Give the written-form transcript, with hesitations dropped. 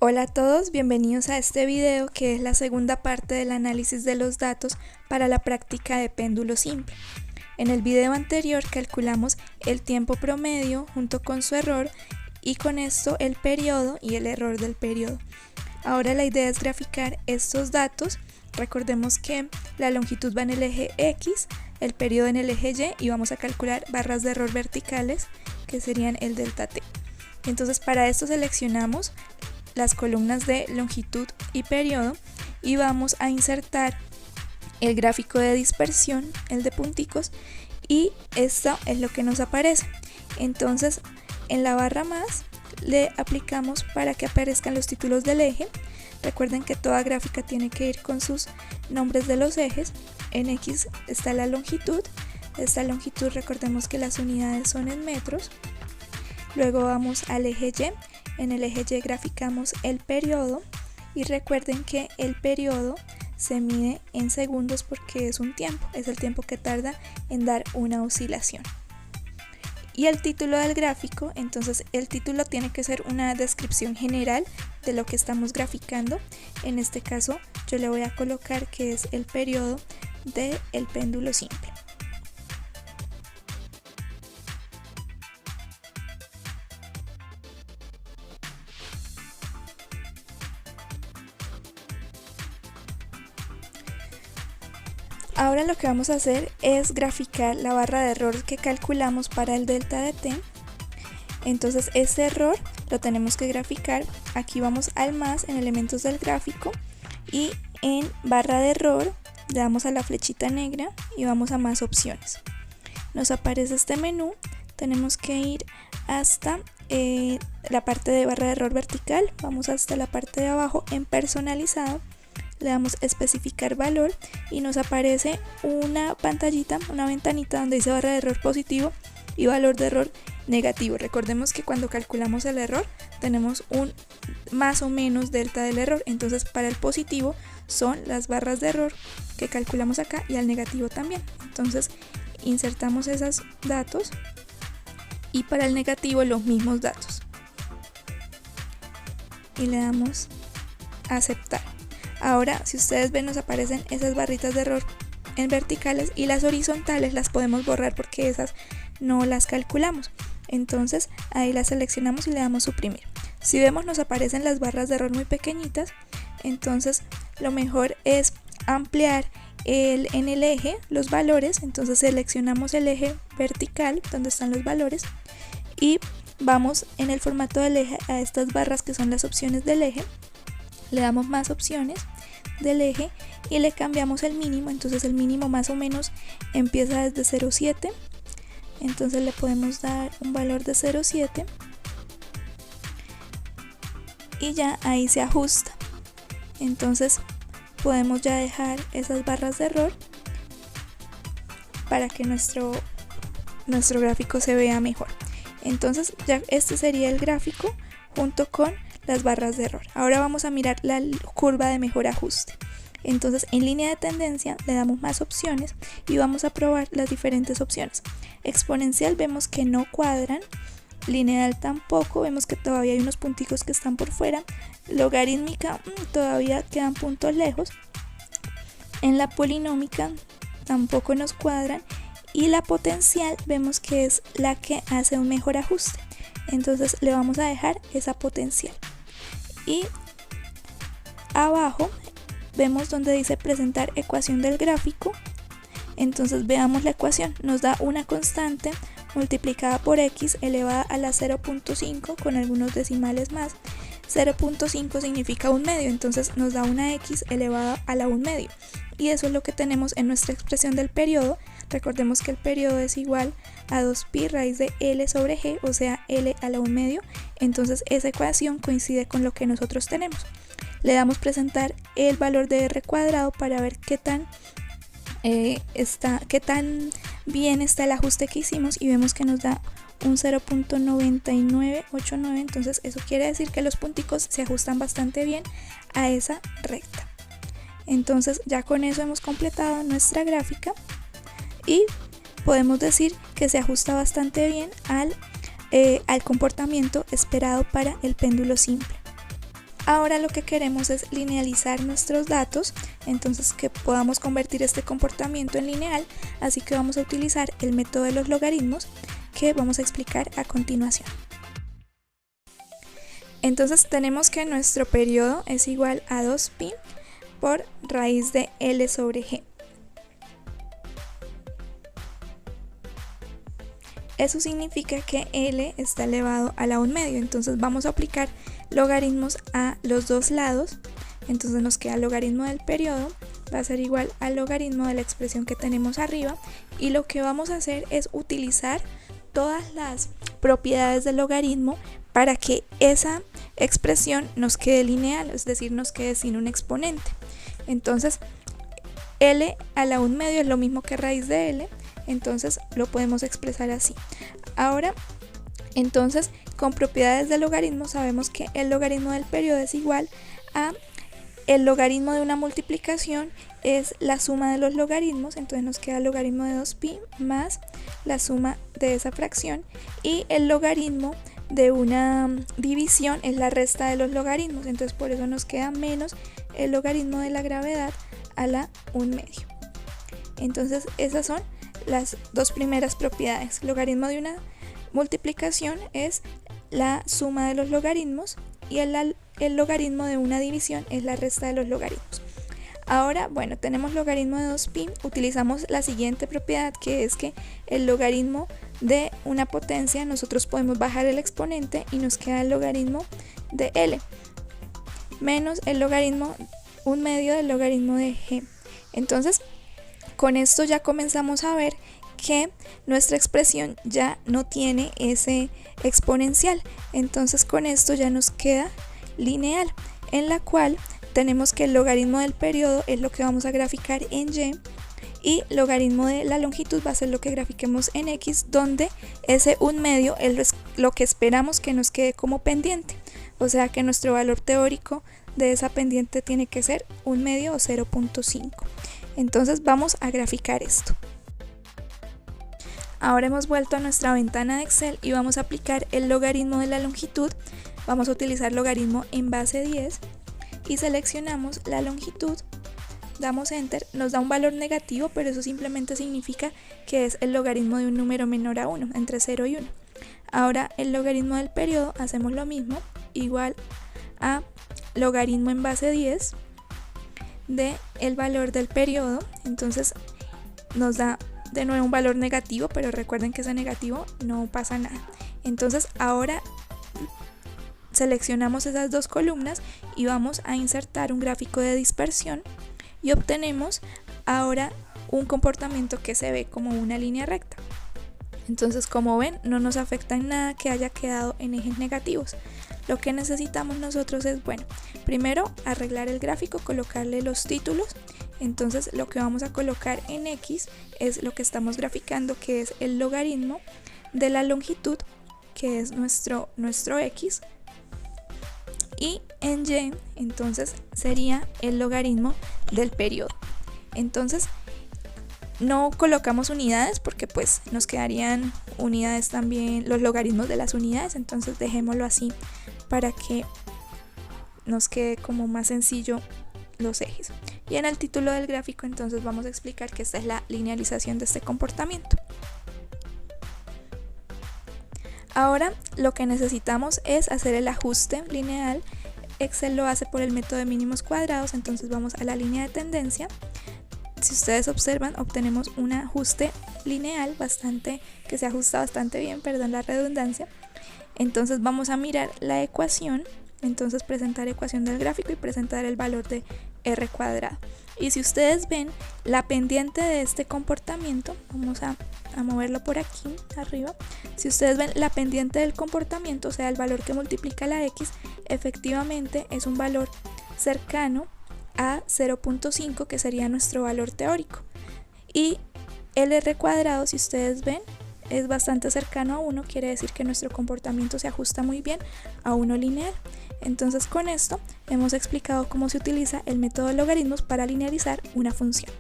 Hola a todos, bienvenidos a este video que es la segunda parte del análisis de los datos para la práctica de péndulo simple. En el video anterior calculamos el tiempo promedio junto con su error y con esto el periodo y el error del periodo. Ahora la idea es graficar estos datos. Recordemos que la longitud va en el eje X, el periodo en el eje Y y vamos a calcular barras de error verticales que serían el delta T. Entonces para esto seleccionamos las columnas de longitud y periodo y vamos a insertar el gráfico de dispersión, el de punticos, y esto es lo que nos aparece. Entonces en la barra más le aplicamos para que aparezcan los títulos del eje. Recuerden que toda gráfica tiene que ir con sus nombres de los ejes. En X está la longitud. Esta longitud, recordemos que las unidades son en metros. Luego vamos al eje Y. En el eje Y graficamos el periodo y recuerden que el periodo se mide en segundos porque es un tiempo, es el tiempo que tarda en dar una oscilación. Y el título del gráfico, entonces el título tiene que ser una descripción general de lo que estamos graficando. En este caso yo le voy a colocar que es el periodo del péndulo simple. Ahora lo que vamos a hacer es graficar la barra de error que calculamos para el delta de t. Entonces este error lo tenemos que graficar. Aquí vamos al más en elementos del gráfico y en barra de error le damos a la flechita negra y vamos a más opciones. Nos aparece este menú, tenemos que ir hasta la parte de barra de error vertical, vamos hasta la parte de abajo en personalizado. Le damos especificar valor y nos aparece una pantallita, una ventanita donde dice barra de error positivo y valor de error negativo. Recordemos que cuando calculamos el error tenemos un más o menos delta del error. Entonces para el positivo son las barras de error que calculamos acá y al negativo también. Entonces insertamos esos datos y para el negativo los mismos datos. Y le damos a aceptar. Ahora, si ustedes ven, nos aparecen esas barritas de error en verticales y las horizontales las podemos borrar porque esas no las calculamos. Entonces ahí las seleccionamos y le damos suprimir. Si vemos, nos aparecen las barras de error muy pequeñitas. Entonces lo mejor es ampliar en el eje los valores. Entonces seleccionamos el eje vertical donde están los valores y vamos en el formato del eje a estas barras que son las opciones del eje. Le damos más opciones del eje y le cambiamos el mínimo. Entonces el mínimo más o menos empieza desde 0,7. Entonces le podemos dar un valor de 0,7 y ya ahí se ajusta. Entonces podemos ya dejar esas barras de error para que nuestro gráfico se vea mejor. Entonces ya este sería el gráfico junto con las barras de error. Ahora vamos a mirar la curva de mejor ajuste. Entonces en línea de tendencia le damos más opciones y vamos a probar las diferentes opciones. Exponencial vemos que no cuadran, lineal tampoco, vemos que todavía hay unos punticos que están por fuera, logarítmica todavía quedan puntos lejos, en la polinómica tampoco nos cuadran y la potencial vemos que es la que hace un mejor ajuste. Entonces le vamos a dejar esa potencial. Y abajo vemos donde dice presentar ecuación del gráfico. Entonces veamos la ecuación. Nos da una constante multiplicada por x elevada a la 0.5 con algunos decimales más. 0.5 significa un medio, entonces nos da una x elevada a la 1 medio. Y eso es lo que tenemos en nuestra expresión del periodo. Recordemos que el periodo es igual a 2pi raíz de L sobre G, o sea L a la 1 medio. Entonces esa ecuación coincide con lo que nosotros tenemos. Le damos presentar el valor de R cuadrado para ver qué tan bien está el ajuste que hicimos y vemos que nos da un 0.9989. Entonces eso quiere decir que los punticos se ajustan bastante bien a esa recta. Entonces ya con eso hemos completado nuestra gráfica y podemos decir que se ajusta bastante bien al comportamiento esperado para el péndulo simple. Ahora lo que queremos es linealizar nuestros datos, entonces que podamos convertir este comportamiento en lineal, así que vamos a utilizar el método de los logaritmos que vamos a explicar a continuación. Entonces tenemos que nuestro periodo es igual a 2pi por raíz de L sobre G. Eso significa que L está elevado a la 1/2, entonces vamos a aplicar logaritmos a los dos lados, entonces nos queda el logaritmo del periodo, va a ser igual al logaritmo de la expresión que tenemos arriba, y lo que vamos a hacer es utilizar todas las propiedades del logaritmo para que esa expresión nos quede lineal, es decir, nos quede sin un exponente. Entonces L a la 1/2 es lo mismo que raíz de L, entonces lo podemos expresar así. Ahora, entonces, con propiedades del logaritmo sabemos que el logaritmo del periodo es igual a el logaritmo de una multiplicación es la suma de los logaritmos, entonces nos queda el logaritmo de 2pi más la suma de esa fracción, y el logaritmo de una división es la resta de los logaritmos, entonces por eso nos queda menos el logaritmo de la gravedad a la 1/2. Entonces esas son las dos primeras propiedades. Logaritmo de una multiplicación es la suma de los logaritmos y el logaritmo de una división es la resta de los logaritmos. Ahora, bueno, tenemos logaritmo de 2pi, utilizamos la siguiente propiedad, que es que el logaritmo de una potencia nosotros podemos bajar el exponente y nos queda el logaritmo de L menos el logaritmo 1/2 del logaritmo de G. Entonces con esto ya comenzamos a ver que nuestra expresión ya no tiene ese exponencial, entonces con esto ya nos queda lineal, en la cual tenemos que el logaritmo del periodo es lo que vamos a graficar en Y logaritmo de la longitud va a ser lo que grafiquemos en X, donde ese 1/2 es lo que esperamos que nos quede como pendiente, o sea que nuestro valor teórico de esa pendiente tiene que ser 1/2 o 0.5. Entonces vamos a graficar esto. Ahora hemos vuelto a nuestra ventana de Excel y vamos a aplicar el logaritmo de la longitud. Vamos a utilizar logaritmo en base 10 y seleccionamos la longitud, damos enter, nos da un valor negativo, pero eso simplemente significa que es el logaritmo de un número menor a 1, entre 0 y 1. Ahora el logaritmo del periodo hacemos lo mismo, igual a logaritmo en base 10 de el valor del periodo, entonces nos da de nuevo un valor negativo, pero recuerden que ese negativo no pasa nada. Entonces ahora seleccionamos esas dos columnas y vamos a insertar un gráfico de dispersión y obtenemos ahora un comportamiento que se ve como una línea recta. Entonces, como ven, no nos afecta en nada que haya quedado en ejes negativos. Lo que necesitamos nosotros es, bueno, primero arreglar el gráfico, colocarle los títulos. Entonces lo que vamos a colocar en X es lo que estamos graficando, que es el logaritmo de la longitud, que es nuestro X, y en Y entonces sería el logaritmo del periodo. Entonces no colocamos unidades porque pues nos quedarían unidades también, los logaritmos de las unidades, entonces dejémoslo así para que nos quede como más sencillo los ejes. Y en el título del gráfico entonces vamos a explicar que esta es la linealización de este comportamiento. Ahora lo que necesitamos es hacer el ajuste lineal. Excel lo hace por el método de mínimos cuadrados, entonces vamos a la línea de tendencia. Si ustedes observan, obtenemos un ajuste lineal que se ajusta bastante bien, perdón la redundancia. Entonces vamos a mirar la ecuación, entonces presentar ecuación del gráfico y presentar el valor de r cuadrado. Y si ustedes ven la pendiente de este comportamiento, vamos a moverlo por aquí arriba. Si ustedes ven la pendiente del comportamiento, o sea el valor que multiplica la x, efectivamente es un valor cercano a 0.5, que sería nuestro valor teórico, y el r cuadrado, si ustedes ven, es bastante cercano a 1, quiere decir que nuestro comportamiento se ajusta muy bien a 1 lineal. Entonces con esto hemos explicado cómo se utiliza el método de logaritmos para linealizar una función.